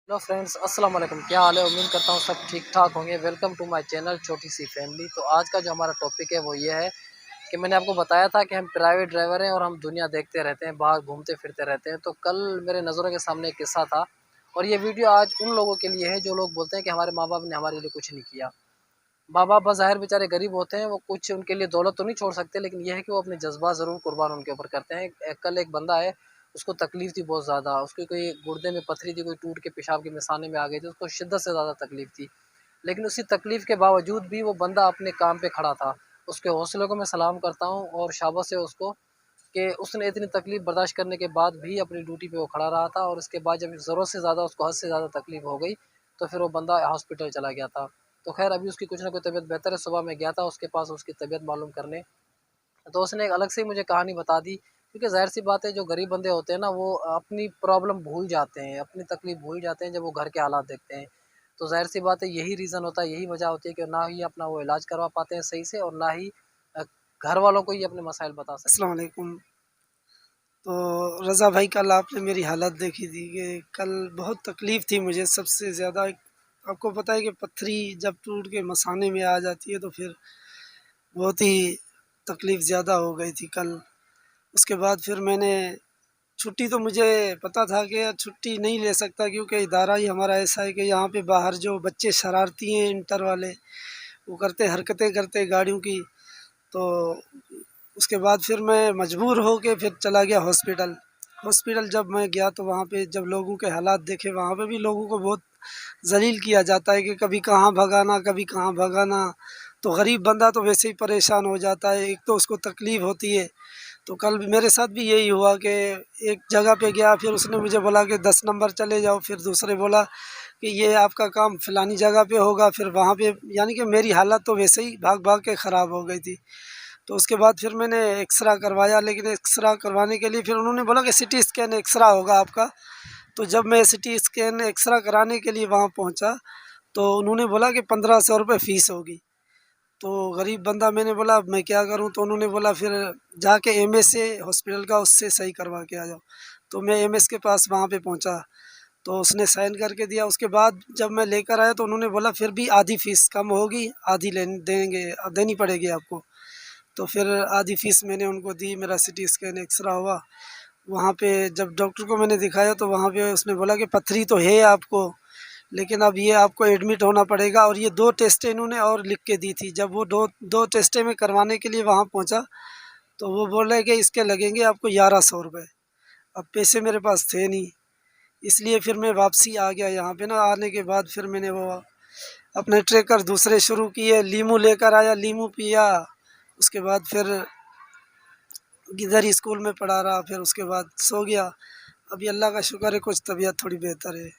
Hello friends, अस्सलाम वालेकुम। क्या हाल है? उम्मीद करता हूँ सब ठीक ठाक होंगे। वेलकम टू माय चैनल छोटी सी फैमिली। तो आज का जो हमारा टॉपिक है वो ये है कि मैंने आपको बताया था कि हम प्राइवेट ड्राइवर हैं और हम दुनिया देखते रहते हैं, बाहर घूमते फिरते रहते हैं। तो कल मेरे नज़रों के सामने एक किस्सा था और ये वीडियो आज उन लोगों के लिए है जो लोग बोलते हैं कि हमारे माँ बाप ने हमारे लिए कुछ नहीं किया। माँ बाप बज़ाहिर बेचारे गरीब होते हैं, वो कुछ उनके लिए दौलत तो नहीं छोड़ सकते, लेकिन ये है कि वो अपने जज्बात ज़रूर कुर्बान उनके ऊपर करते हैं। कल एक बंदा है, उसको तकलीफ़ थी बहुत ज़्यादा, उसकी कोई गुर्दे में पथरी थी, कोई टूट के पेशाब के मिसाने में आ गई थी, उसको शिद्दत से ज़्यादा तकलीफ़ थी। लेकिन उसी तकलीफ़ के बावजूद भी वो बंदा अपने काम पे खड़ा था। उसके हौसले को मैं सलाम करता हूँ और शाबाश है उसको कि उसने इतनी तकलीफ़ बर्दाश्त करने के बाद भी अपनी ड्यूटी पे वो खड़ा रहा था और उसके बाद जब ज़रूरत से ज़्यादा उसको हद से ज़्यादा तकलीफ़ हो गई, तो फिर वो बंदा हॉस्पिटल चला गया था। तो ख़ैर अभी उसकी कुछ ना कुछ तबीयत बेहतर है। सुबह मैं गया था उसके पास उसकी तबीयत मालूम करने, तो उसने एक अलग से ही मुझे कहानी बता दी, क्योंकि ज़ाहिर-सी बात है जो गरीब बंदे होते हैं ना, वो अपनी प्रॉब्लम भूल जाते हैं, अपनी तकलीफ़ भूल जाते हैं जब वो घर के हालात देखते हैं। तो ज़ाहिर-सी बात है यही रीज़न होता है, यही वजह होती है कि ना ही अपना वो इलाज करवा पाते हैं सही से और ना ही घर वालों को ये अपने मसाइल बता सकते अस्सलाम हैं। वालेकुम। तो रज़ा भाई, कल आपने मेरी हालत देखी थी कि कल बहुत तकलीफ़ थी मुझे। सबसे ज़्यादा आपको पता है कि पत्थरी जब टूट के मसाने में आ जाती है तो फिर बहुत ही तकलीफ़ ज़्यादा हो गई थी कल। उसके बाद फिर मैंने छुट्टी, तो मुझे पता था कि छुट्टी नहीं ले सकता क्योंकि इदारा ही हमारा ऐसा है कि यहाँ पे बाहर जो बच्चे शरारती हैं इंटर वाले, वो करते हरकतें करते गाड़ियों की। तो उसके बाद फिर मैं मजबूर हो के फिर चला गया हॉस्पिटल। हॉस्पिटल जब मैं गया तो वहाँ पे जब लोगों के हालात देखे, वहाँ पे भी लोगों को बहुत ज़लील किया जाता है कि कभी कहाँ भगाना कभी कहाँ भगाना। तो गरीब बंदा तो वैसे ही परेशान हो जाता है, एक तो उसको तकलीफ़ होती है। तो कल भी मेरे साथ भी यही हुआ कि एक जगह पे गया, फिर उसने मुझे बोला कि 10 नंबर चले जाओ, फिर दूसरे बोला कि ये आपका काम फ़लानी जगह पे होगा, फिर वहाँ पे यानी कि मेरी हालत तो वैसे ही भाग भाग के ख़राब हो गई थी। तो उसके बाद फिर मैंने एक्सरा करवाया, लेकिन एक्सरा करवाने के लिए फिर उन्होंने बोला कि सिटी स्कैन एक्सरा होगा आपका। तो जब मैं सिटी स्कैन एक्सरा कराने के लिए वहाँ पहुँचा तो उन्होंने बोला कि 1500 रुपये फ़ीस होगी। तो गरीब बंदा, मैंने बोला अब मैं क्या करूँ? तो उन्होंने बोला फिर जाके एमएस से हॉस्पिटल का उससे सही करवा के आ जाओ। तो मैं एमएस के पास वहाँ पे पहुँचा तो उसने साइन करके दिया। उसके बाद जब मैं लेकर आया तो उन्होंने बोला फिर भी आधी फ़ीस कम होगी, आधी लेन देंगे देनी पड़ेगी आपको। तो फिर आधी फ़ीस मैंने उनको दी, मेरा सिटी स्कैन एक्सरा हुआ। वहाँ पे जब डॉक्टर को मैंने दिखाया तो वहाँ पे उसने बोला कि पथरी तो है आपको, लेकिन अब ये आपको एडमिट होना पड़ेगा। और ये 2 टेस्टें इन्होंने और लिख के दी थी। जब वो दो टेस्टें मैं करवाने के लिए वहाँ पहुँचा तो वो बोल रहे कि इसके लगेंगे आपको 1100 रुपये। अब पैसे मेरे पास थे नहीं, इसलिए फिर मैं वापसी आ गया यहाँ पे ना। आने के बाद फिर मैंने वो अपने ट्रेकर दूसरे शुरू किए, लीमू लेकर आया, लीमू पिया। उसके बाद फिर इधर ही स्कूल में पढ़ा रहा, फिर उसके बाद सो गया। अभी अल्लाह का शुक्र है कुछ तबीयत थोड़ी बेहतर है।